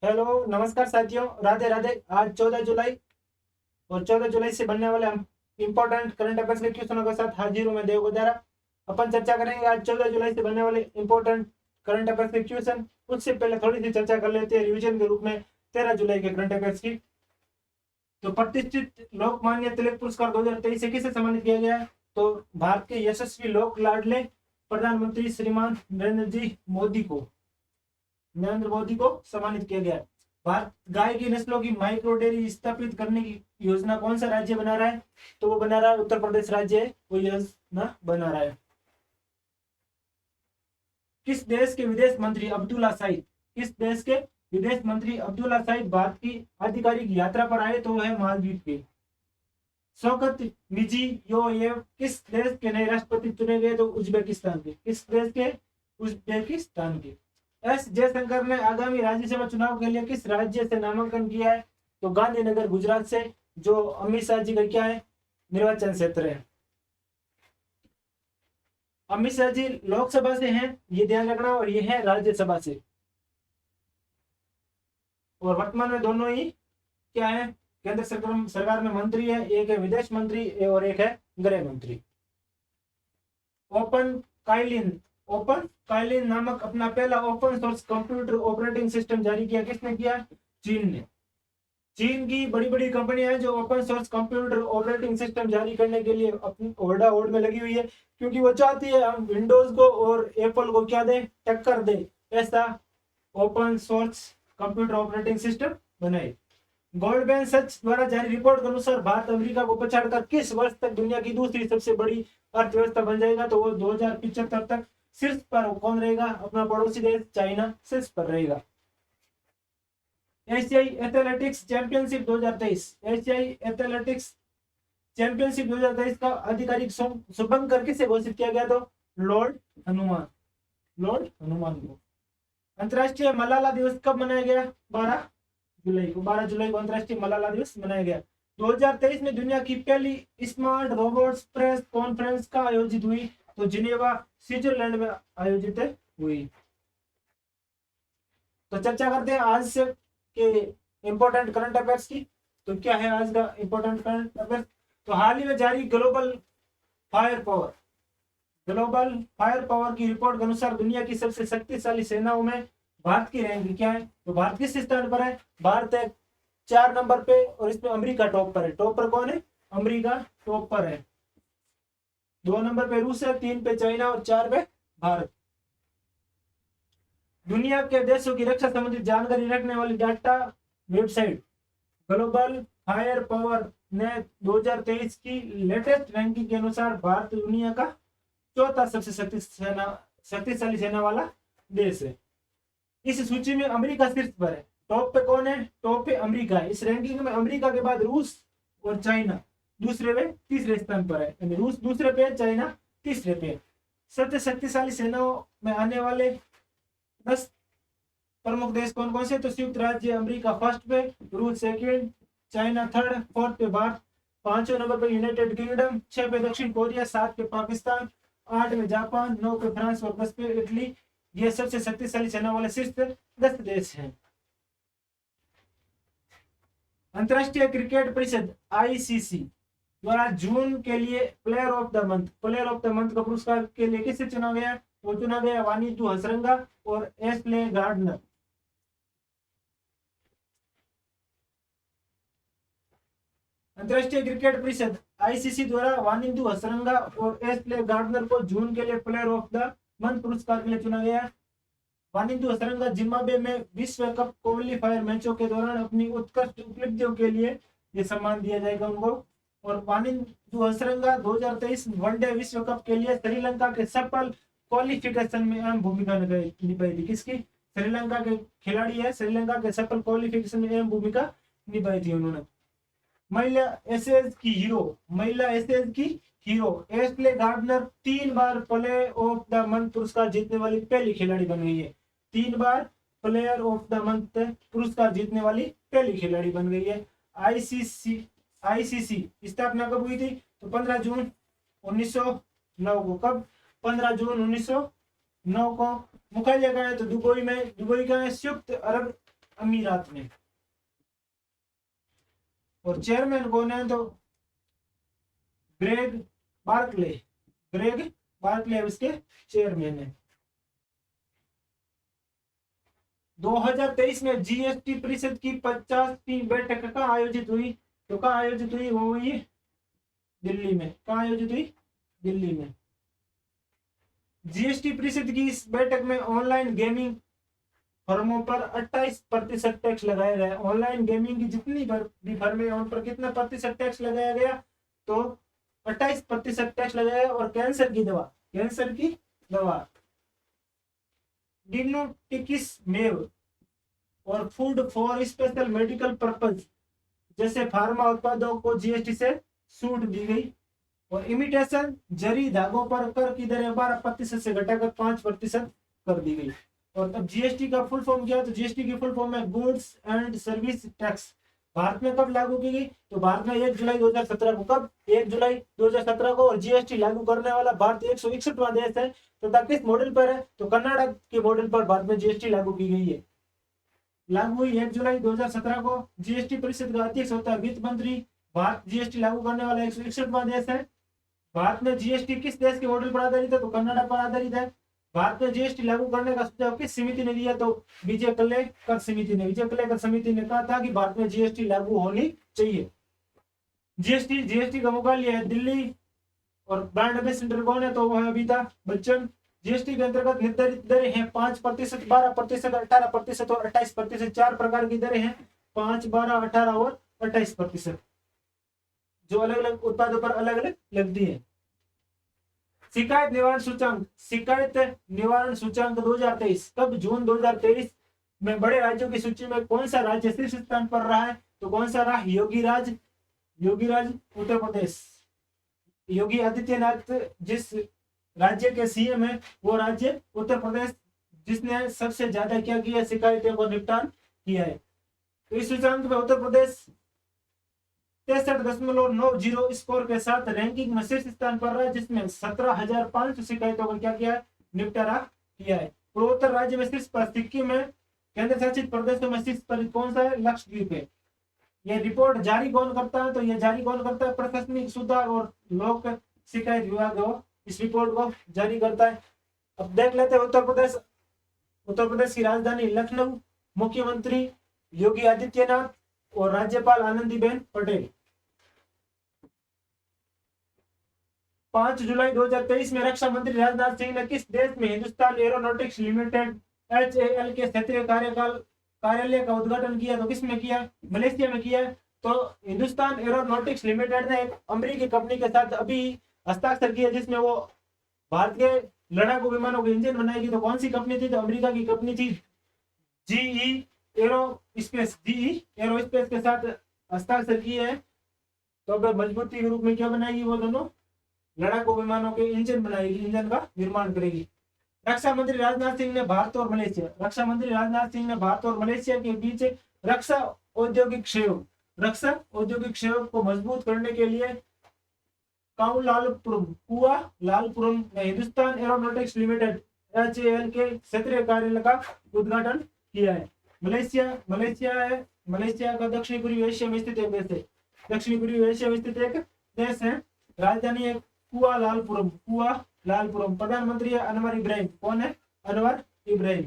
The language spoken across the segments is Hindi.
हेलो, नमस्कार साथियों, राधे राधे। आज 14 जुलाई और 14 जुलाई से बनने वाले हम इंपॉर्टेंट करंट अफेयर्स के क्वेश्चनों के साथ हाजिर हूं मैं देव द्वारा। अपन चर्चा करेंगे आज 14 जुलाई से बनने वाले इंपॉर्टेंट करंट अफेयर्स के क्वेश्चन। उससे पहले थोड़ी सी चर्चा कर लेते हैं रिवीजन के रूप में 13 जुलाई के करंट अफेयर्स की। तो प्रतिष्ठित लोकमान्य तिलक पुरस्कार 2023 से किसे सम्मानित किया गया है? तो भारत के यशस्वी लोक लाडले प्रधानमंत्री श्रीमान नरेंद्र मोदी को सम्मानित किया गया है। भारत गाय की नस्लों की माइक्रो डेयरी स्थापित करने की योजना कौन सा राज्य बना रहा है? तो वो बना रहा है उत्तर प्रदेश राज्य है, वो योजना बना रहा है। किस देश के विदेश मंत्री अब्दुल्ला सईद भारत की आधिकारिक यात्रा पर आए? तो वो है मालदीव के। शौकत मिर्जियोयेव किस देश के नए राष्ट्रपति चुने गए? तो उज्बेकिस्तान के। किस देश के? उज्बेकिस्तान के। एस जयशंकर ने आगामी राज्यसभा चुनाव के लिए किस राज्य से नामांकन किया है? तो गांधीनगर गुजरात से, जो अमित शाह जी का क्या है, निर्वाचन क्षेत्र है। अमित शाह जी लोकसभा से हैं, ये ध्यान रखना, और ये है राज्यसभा से। और वर्तमान में दोनों ही क्या है, केंद्र सरकार में मंत्री है। एक है विदेश मंत्री और एक है गृह मंत्री। ओपन काइलिन नामक अपना पहला open source computer operating system जारी किया किसने किया? चीन ने। चीन की बड़ी बड़ी कंपनियां हैं जो open source computer operating system जारी करने के लिए अपनी ओरडा ओड में लगी हुई है, क्योंकि वो चाहती है हम विंडोज को और एप्पल को क्या दे, टक्कर दे, ऐसा open source computer operating system बनाए। गोल्डमैन सच द्वारा जारी रिपोर्ट के अनुसार भारत अमेरिका को पछाड़कर किस वर्ष तक दुनिया की दूसरी सबसे बड़ी अर्थव्यवस्था बन जाएगा? तो वो 2075 तक शीर्ष पर कौन रहेगा? अपना पड़ोसी देश चाइना शीर्ष पर रहेगा। एशियाई एथलेटिक्स चैंपियनशिप 2023 का आधिकारिक शुभंकर किसे घोषित किया गया? तो लॉर्ड हनुमान को। अंतरराष्ट्रीय मलाला दिवस कब मनाया गया? 12 जुलाई को अंतरराष्ट्रीय मलाला दिवस मनाया गया। 2023 में दुनिया की पहली स्मार्ट रोबोट्स प्रेस कॉन्फ्रेंस का आयोजित हुई? तो जिनेवा स्विट्जरलैंड में आयोजित हुई। तो चर्चा करते हैं आज से के इंपॉर्टेंट करंट अफेयर्स की। तो क्या है आज का इंपॉर्टेंट करंट अफेयर्स? तो हाल ही में जारी ग्लोबल फायर पावर की रिपोर्ट के अनुसार दुनिया की सबसे शक्तिशाली सेनाओं में भारत की रैंक क्या है? तो भारत किस स्थान पर है? भारत है 4 नंबर पे, और इसमें अमेरिका टॉप पर है। टॉप पर कौन है? अमेरिका टॉप पर है। 2 नंबर पे रूस है, 3 पे चाइना और 4 पे भारत। दुनिया के देशों की रक्षा संबंधी जानकारी रखने वाली data website global fire power ने 2023 की लेटेस्ट रैंकिंग के अनुसार भारत दुनिया का चौथा सबसे शक्तिशाली सेना वाला देश है। इस सूची में अमेरिका शीर्ष पर है। टॉप पे कौन है? टॉप पे अमेरिका है। इस रैंकिंग में अमेरिका के बाद रूस और चाइना तीसरे स्थान पर है। रूस दूसरे पे, चाइना तीसरे पे। सबसे शक्तिशाली सेनाओं में आने वाले 10 प्रमुख देश कौन कौन से? तो संयुक्त राज्य अमेरिका फर्स्ट पे, रूस सेकंड, चाइना थर्ड, फोर्थ पे भारत, 5वें नंबर पे यूनाइटेड किंगडम, 6 पे दक्षिण कोरिया, 7 पे पाकिस्तान, 8 में जापान, 9 पे फ्रांस और 10 पे इटली। ये सबसे शक्तिशाली सेना वाले शीर्ष 10 देश हैं। अंतरराष्ट्रीय क्रिकेट परिषद आईसीसी द्वारा जून के लिए प्लेयर ऑफ द मंथ का पुरस्कार के लिए किसे चुना गया? वो चुना गया वानिंदु हसरंगा और एशले गार्डनर। अंतरराष्ट्रीय क्रिकेट परिषद आईसीसी द्वारा वानिंदु हसरंगा और एशले गार्डनर को जून के लिए प्लेयर ऑफ द मंथ पुरस्कार के लिए चुना गया। वानिंदु हसरंगा जिम्बाब्वे में विश्व कप क्वालीफायर मैचों के दौरान अपनी उत्कृष्ट उपलब्धियों के लिए ये सम्मान दिया जाएगा उनको। और वानिंदु हसरंगा 2023 वनडे विश्व कप के लिए श्रीलंका के सफल क्वालिफिकेशन में अहम भूमिका निभाई थी। किसकी? श्रीलंका के खिलाड़ी है, श्रीलंका के सफल क्वालिफिकेशन में अहम भूमिका निभाई थी उन्होंने। महिला एशेज की hero Ashleigh Gardner 3 bar player of the month पुरस्कार जीतने वाली पहली खिलाड़ी बन गई है। 3 बार प्लेयर ऑफ द मंथ पुरस्कार जीतने वाली पहली खिलाड़ी बन गई है। आईसीसी स्थापना कब हुई थी? तो 15 जून 1909 को। कब? 15 जून 1909 को। मुख्यालय कहाँ है? तो दुबई में। दुबई का है संयुक्त अरब अमीरात में। और चेयरमैन कौन है? तो ग्रेग बार्कले, ग्रेग बार्कले इसके चेयरमैन है। 2023 में जीएसटी परिषद की 50वीं बैठक कहाँ आयोजित हुई? तो कहाँ आयोजित हुई? वो हुई दिल्ली में। कहाँ आयोजित हुई? दिल्ली में। जीएसटी परिषद की इस बैठक में ऑनलाइन गेमिंग फर्मों पर 28% टैक्स लगाया गया। ऑनलाइन गेमिंग की जितनी भी फर्में हैं उन पर कितना प्रतिशत टैक्स लगाया गया? तो 28% टैक्स लगाया। और कैंसर की दवा डिनोटिकिसमेव और food for special medical purpose जैसे फार्मा उत्पादों को जीएसटी से छूट दी गई। और इमिटेशन जरी धागों पर कर की दरें 12% से घटाकर 5% कर दी गई। और अब जीएसटी का फुल फॉर्म क्या है? तो जीएसटी की फुल फॉर्म है goods and service tax. Bharat में कब लागू की गई? तो भारत में 1 जुलाई 2017 को। कब? 1 जुलाई 2017 को। और जीएसटी लागू करने वाला भारत 161वां देश है। तो किस मॉडल पर है? तो कर्नाटक के मॉडल पर भारत में जीएसटी लागू की गई है। लागू हुई 1 जुलाई 2017 को। जीएसटी परिषद का अध्यक्ष होता है वित्त मंत्री। भारत जीएसटी लागू करने वाला 161वां देश है। भारत में जीएसटी किस देश के मॉडल पर आधारित है? तो कर्नाटक पर आधारित है। भारत में जीएसटी लागू करने का सुझाव किस समिति ने दिया? तो विजय कल्लेकर समिति ने। विजय कल्लेकर समिति ने कहा था कि भारत में जीएसटी लागू होनी चाहिए। जीएसटी का मुख्यालय है दिल्ली। और ब्रांड एम्बेसडर कौन है? तो वो है अमिताभ बच्चन। जीएसटी के अंतर्गत निर्धारित दरें हैं 5%, 12%, 18% और 28%। 4 प्रकार की दरें हैं, 5, 12, 18 और 28%, जो अलग अलग उत्पादों पर अलग अलग लगती है। शिकायत निवारण सूचांक 2023 कब? जून 2023 में बड़े राज्यों की सूची में कौन सा राज्य शीर्ष स्थान पर रहा है? तो कौन सा रहा? योगी राज उत्तर प्रदेश। योगी आदित्यनाथ जिस राज्य के सीएम है वो राज्य उत्तर प्रदेश, जिसने सबसे ज्यादा क्या किया? शिकायतों को निपटान किया है। तो इस सूचांक में उत्तर प्रदेश 63.90 स्कोर के साथ रैंकिंग में शीर्ष स्थान पर रहा, जिसमें 17,500 शिकायतों का क्या किया है? निपटारा किया है। पूर्वोत्तर राज्य में शीर्ष पर सिक्किम है। केंद्र शासित प्रदेशों में शीर्ष पर कौन सा है? लक्षद्वीप है। यह रिपोर्ट जारी कौन करता है? तो यह जारी कौन करता है? प्रशासनिक सुधार और लोक शिकायत विभाग इस रिपोर्ट को जारी करता है। अब देख लेते हैं उत्तर प्रदेश की राजधानी लखनऊ, मुख्यमंत्री योगी आदित्यनाथ और राज्यपाल आनंदीबेन पटेल। 5 जुलाई 2023 में रक्षा मंत्री राजनाथ सिंह ने किस देश में हिंदुस्तान एरोनॉटिक्स लिमिटेड HAL के क्षेत्रीय कार्यालय का उद्घाटन किया? तो किसमें किया? मलेशिया में किया। तो हिंदुस्तान एरोनॉटिक्स लिमिटेड ने एक अमेरिकी कंपनी के साथ अभी हस्ताक्षर किया, जिसमें वो भारत के लड़ाकू विमानों के इंजन बनाएगी। तो कौन सी कंपनी थी? तो अमेरिका की कंपनी थी GE एरोस्पेस के साथ हस्ताक्षर किए हैं। तो अब मजबूती के रूप में क्या बनाएगी? वो दोनों लड़ाकू विमानों के इंजन बनाएगी, इंजन का निर्माण करेगी। रक्षा मंत्री राजनाथ सिंह ने भारत और मलेशिया के बीच रक्षा औद्योगिक सहयोग को मजबूत करने के लिए कुआलालंपुरम में हिंदुस्तान एरोनॉटिक्स लिमिटेड HAL के क्षेत्रीय कार्यालय का उद्घाटन किया है। मलेशिया का दक्षिणी पूर्वी एशिया में स्थित एक देश है। राजधानी है कुआलालंपुरम। प्रधानमंत्री है अनवर इब्राहिम। कौन है? अनवर इब्राहिम।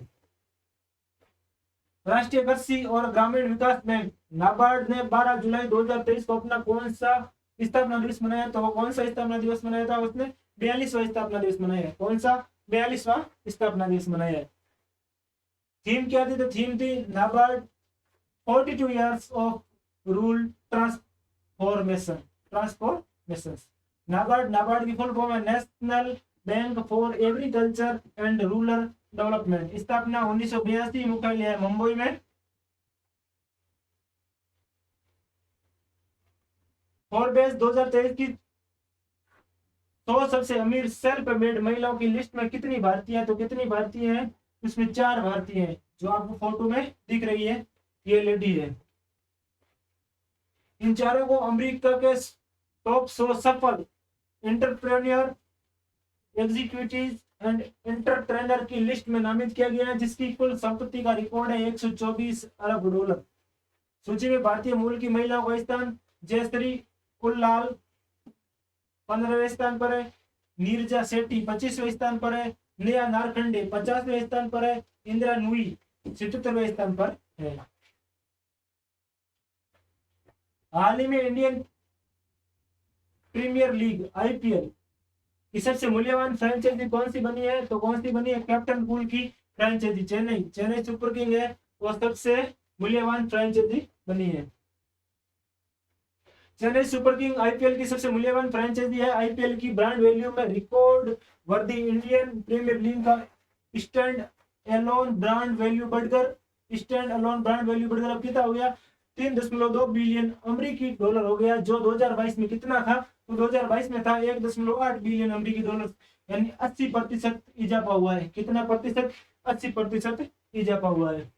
राष्ट्रीय कृषि और ग्रामीण विकास बैंक नाबार्ड ने 12 जुलाई 2023 को अपना कौन सा स्थापना दिवस मनाया? तो कौन सा स्थापना दिवस मनाया था? उसने 42वां स्थापना दिवस मनाया है। कौन सा? 42वां स्थापना दिवस मनाया है। थीम क्या थी? तो थीम थी NABARD 42 years of rule transformation. NABARD की फुल फॉर्म है national bank for agriculture and rural development. स्थापना 1982, मुख्यालय है मुंबई में। फोर्ब्स 2023 की 100 सबसे अमीर सेल्फ मेड महिलाओं की लिस्ट में कितनी भारतीय हैं? तो कितनी भारतीय हैं? इसमें 4 भारतीय हैं, जो आपको फोटो में दिख रही है, ये लेडी है। इन चारों को अमेरिका के टॉप 100 सफल एंटरप्रेन्योर, एग्जीक्यूटिव एंड एंटरप्रेन्योर की लिस्ट में नामित किया गया है, जिसकी कुल संपत्ति का रिकॉर्ड है 124 अरब डॉलर। सूची में भारतीय मूल की महिलाओं का स्थान, जयश्री कुल्लाल 15वें स्थान पर है, नीरजा सेठी 25वें स्थान पर है, नेहा नारखंडे 50वें स्थान पर है, इंदिरा नूई 77वें स्थान पर है। हाल ही में इंडियन प्रीमियर लीग आईपीएल की सबसे मूल्यवान फ्रेंचाइजी कौन सी बनी है? तो कौन सी बनी है? कैप्टन कूल की फ्रेंचाइजी चेन्नई सुपर किंग है, वो सबसे मूल्यवान फ्रेंचाइजी बनी है। चेन्नई सुपर किंग आईपीएल की सबसे मूल्यवान फ्रेंचाइजी है। आईपीएल की ब्रांड वैल्यू में रिकॉर्ड वर्दी इंडियन प्रीमियर लीग का स्टैंड अलोन ब्रांड वैल्यू बढ़कर अब कितना हो गया? 3.2 बिलियन अमेरिकी डॉलर हो गया, जो 2022 में कितना था? तो 2022 में था 1.8 बिलियन अमेरिकी डॉलर, यानी 80% इजाफा हुआ है। कितना प्रतिशत? 80% इजाफा हुआ है।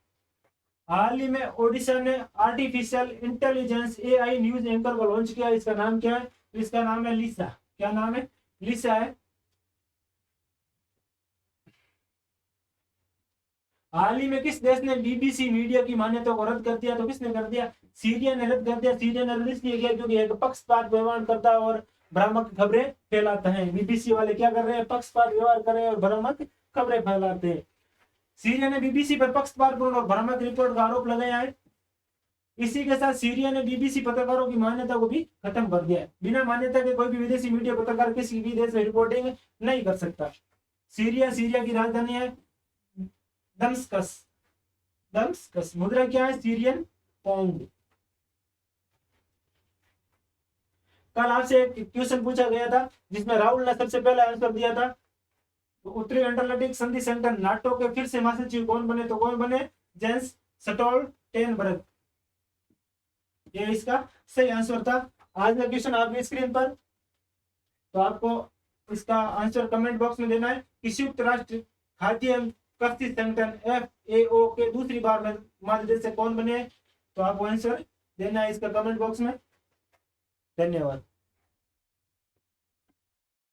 हाल ही में ओडिशा ने artificial intelligence AI news anchor को लॉन्च किया। इसका नाम क्या है? इसका नाम है लिसा। क्या नाम है? लिसा है। हाल ही में किस देश ने बीबीसी मीडिया की मान्यता को रद्द कर दिया? तो किसने कर दिया? सीरिया ने रद्द कर दिया। सीरिया ने इसलिए किया क्योंकि एक पक्षपात व्यवहार करता है और भ्रामक खबरें फैलाता है। बीबीसी वाले क्या कर रहे हैं? पक्षपात व्यवहार कर रहे हैं और भ्रामक खबरें फैलाते हैं। सीरिया ने बीबीसी पर पक्षपातपूर्ण और भ्रामक रिपोर्ट का आरोप लगाया है। इसी के साथ सीरिया ने बीबीसी पत्रकारों की मान्यता को भी खत्म कर दिया है। बिना मान्यता के कोई भी विदेशी मीडिया पत्रकार किसी भी देश में रिपोर्टिंग नहीं कर सकता। सीरिया की राजधानी है दमस्कस। मुद्रा क्या है? Syrian pound. कल आपसे एक क्वेश्चन पूछा गया था जिसमें राहुल ने सबसे पहले आंसर दिया था। तो उत्तरी अटलांटिक संधि संगठन नाटो के फिर से महासचिव कौन बने? तो कौन बने? Jens Stoltenberg. ये इसका सही आंसर था। आज का क्वेश्चन आपकी स्क्रीन पर, तो आपको इसका आंसर कमेंट बॉक्स में देना है कि संयुक्त राष्ट्र खाद्य कृषि संगठन FAO के दूसरी बार में महानिदेशक कौन बने? तो आपको आंसर देना है इसका कमेंट बॉक्स में। धन्यवाद।